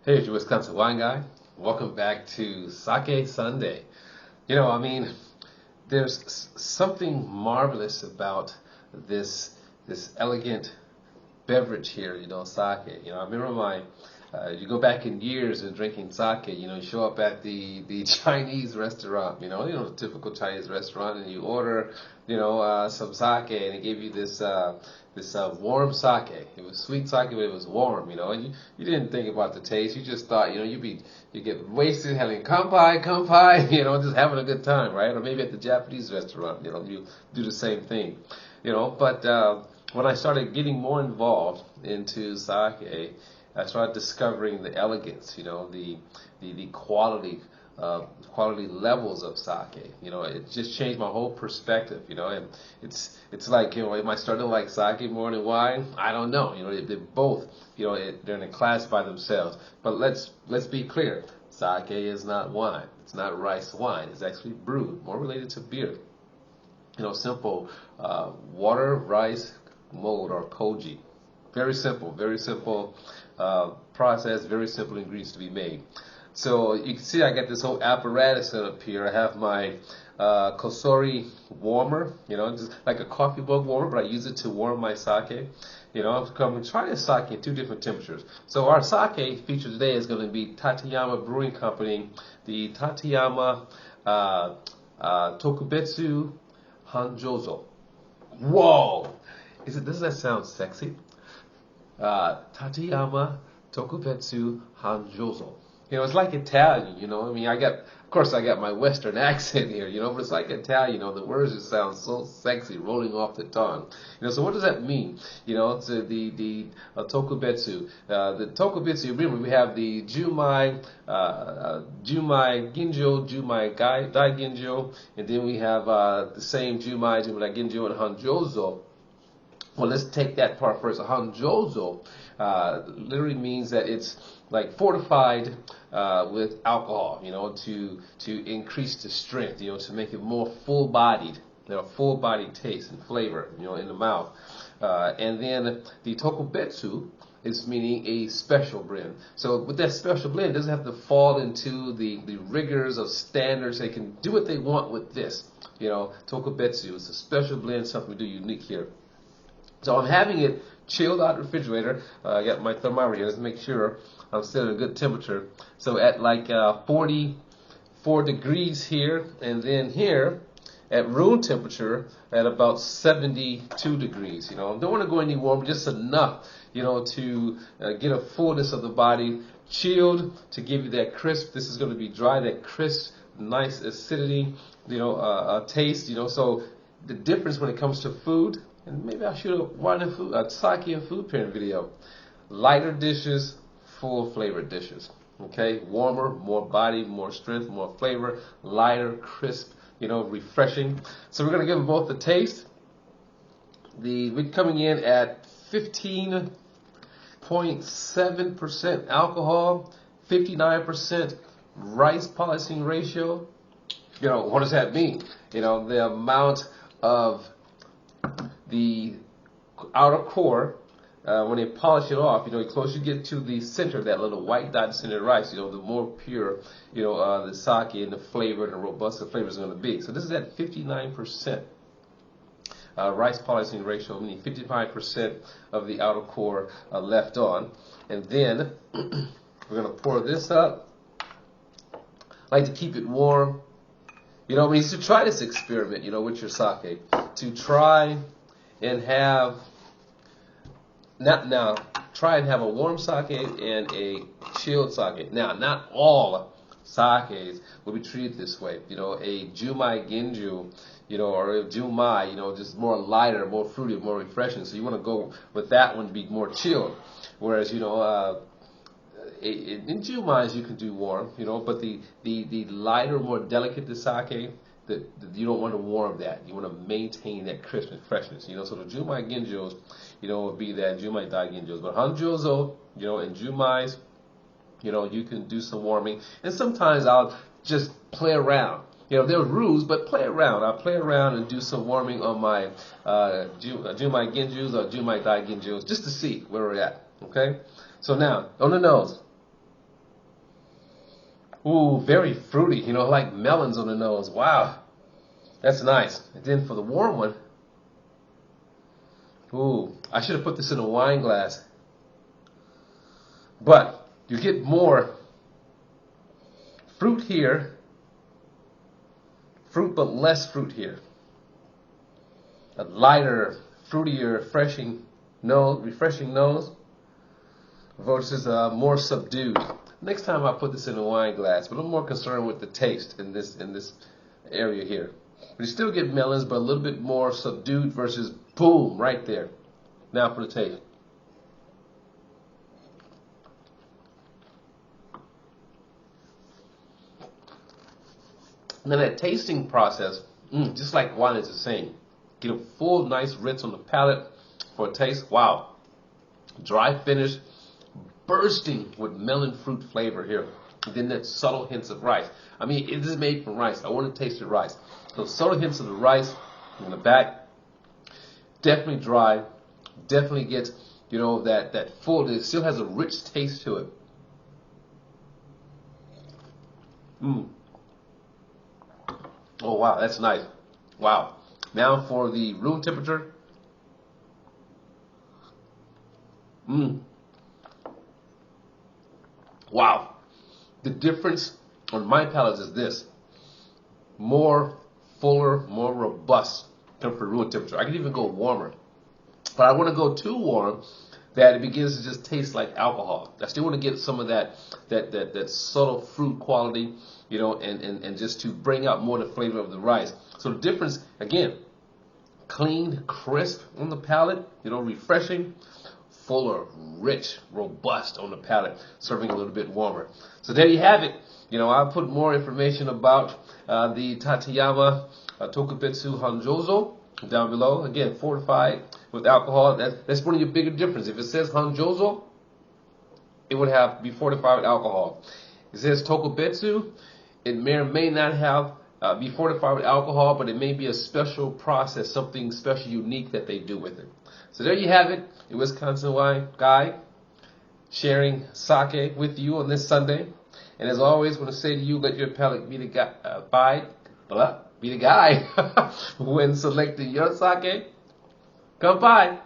Hey, it's your Wisconsin wine guy. Welcome back to Sake Sunday. There's something marvelous about this elegant beverage here, sake. I remember you go back in years and drinking sake, you show up at the Chinese restaurant, the typical Chinese restaurant, and you order, some sake, and they give you this warm sake. It was sweet sake, but it was warm, and you didn't think about the taste. You just thought, you get wasted having kanpai, just having a good time, right? Or maybe at the Japanese restaurant, you do the same thing, but when I started getting more involved into sake, I started discovering the elegance, the quality levels of sake. It just changed my whole perspective. And it's like, am I starting to like sake more than wine? I don't know. They're both, they're in a class by themselves. But let's be clear. Sake is not wine. It's not rice wine. It's actually brewed, more related to beer. Simple water, rice, mold, or koji. Very simple process, very simple ingredients to be made. So you can see I got this whole apparatus set up here. I have my kosori warmer, just like a coffee mug warmer, but I use it to warm my sake. I'm trying this sake in two different temperatures. So our sake feature today is going to be Tateyama Brewing Company, the Tateyama Tokubetsu Honjozo. Whoa! Doesn't that sound sexy? Tateyama Tokubetsu Honjozo. It's like Italian, of course I got my Western accent here, but it's like Italian, the words just sound so sexy, rolling off the tongue. So what does that mean? It's the Tokubetsu. The Tokubetsu, remember we have the Jumai Ginjo, Jumai Dai Ginjo, and then we have the same Jumai Dai Ginjo, and Honjozo. Well, let's take that part first. Honjozo literally means that it's like fortified with alcohol, to increase the strength, to make it more full-bodied, full-bodied taste and flavor, in the mouth. And then the Tokubetsu is meaning a special blend. So with that special blend, it doesn't have to fall into the rigors of standards. They can do what they want with this. Tokubetsu is a special blend, something we do unique here. So I'm having it chilled out in the refrigerator. I got my thermometer here to make sure I'm still at a good temperature. So at like 44 degrees here, and then here at room temperature at about 72 degrees. Don't want to go any warmer, just enough, to get a fullness of the body. Chilled to give you that crisp. This is going to be dry, that crisp, nice acidity, taste. So the difference when it comes to food. And maybe I should have a sake and food pairing video. Lighter dishes, full flavored dishes. Okay, warmer, more body, more strength, more flavor, lighter, crisp, refreshing. So we're gonna give them both the taste. We're coming in at 15.7% alcohol, 59% rice polishing ratio. What does that mean? The amount of the outer core, when they polish it off, the closer you get to the center, that little white dot center rice, the more pure, the sake and the flavor and the robust the flavor is going to be. So this is at 59% rice polishing ratio, meaning 55% of the outer core left on. And then we're going to pour this up. I like to keep it warm. You should try this experiment, with your sake, to try and have try and have a warm sake and a chilled sake. Now, not all sakes will be treated this way. A Jumai Ginju, or a Jumai, just more lighter, more fruity, more refreshing. So you want to go with that one to be more chilled. Whereas, in Jumais you can do warm, but the lighter, more delicate the sake, you don't want to warm that. You want to maintain that crisp and freshness. So the Jumai Ginjos, would be that Jumai Dai Ginjos. But Honjozo, and Jumais, you can do some warming. And sometimes I'll just play around. There are rules, but play around. I'll play around and do some warming on my Jumai Ginjos or Jumai Dai Ginjos just to see where we're at. Okay? So now, on the nose. Ooh, very fruity, you know, like melons on the nose. Wow, that's nice. And then for the warm one, ooh, I should have put this in a wine glass. But you get more fruit here, fruit but less fruit here. A lighter, fruitier, refreshing nose versus more subdued. Next time I put this in a wine glass, but I'm more concerned with the taste in this area here. But you still get melons, but a little bit more subdued versus boom right there. Now for the taste. And then that tasting process, just like wine is the same. Get a full, nice rinse on the palate for a taste. Wow. Dry finish, bursting with melon fruit flavor here. And then that subtle hints of rice. I mean, it is made from rice. I want to taste the rice. So subtle hints of the rice in the back. Definitely dry. Definitely gets, you know, that full. It still has a rich taste to it. Oh, wow, that's nice. Wow. Now for the room temperature. Wow. The difference on my palate is this. More fuller, more robust for room temperature. I can even go warmer. But I want to go too warm that it begins to just taste like alcohol. I still want to get some of that subtle fruit quality, you know, and just to bring out more the flavor of the rice. So the difference, again, clean, crisp on the palate, you know, refreshing, fuller, rich, robust on the palate, serving a little bit warmer. So there you have it. You know, I'll put more information about the Tateyama Tokubetsu Honjozo down below. Again, fortified with alcohol. That's one of your bigger difference. If it says Honjozo, it would have be fortified with alcohol. It says Tokubetsu, it may or may not have be fortified with alcohol, but it may be a special process, something special, unique that they do with it. So there you have it, the Wisconsin wine guy sharing sake with you on this Sunday. And as always, I want to say to you, let your palate be the guy when selecting your sake. Come by.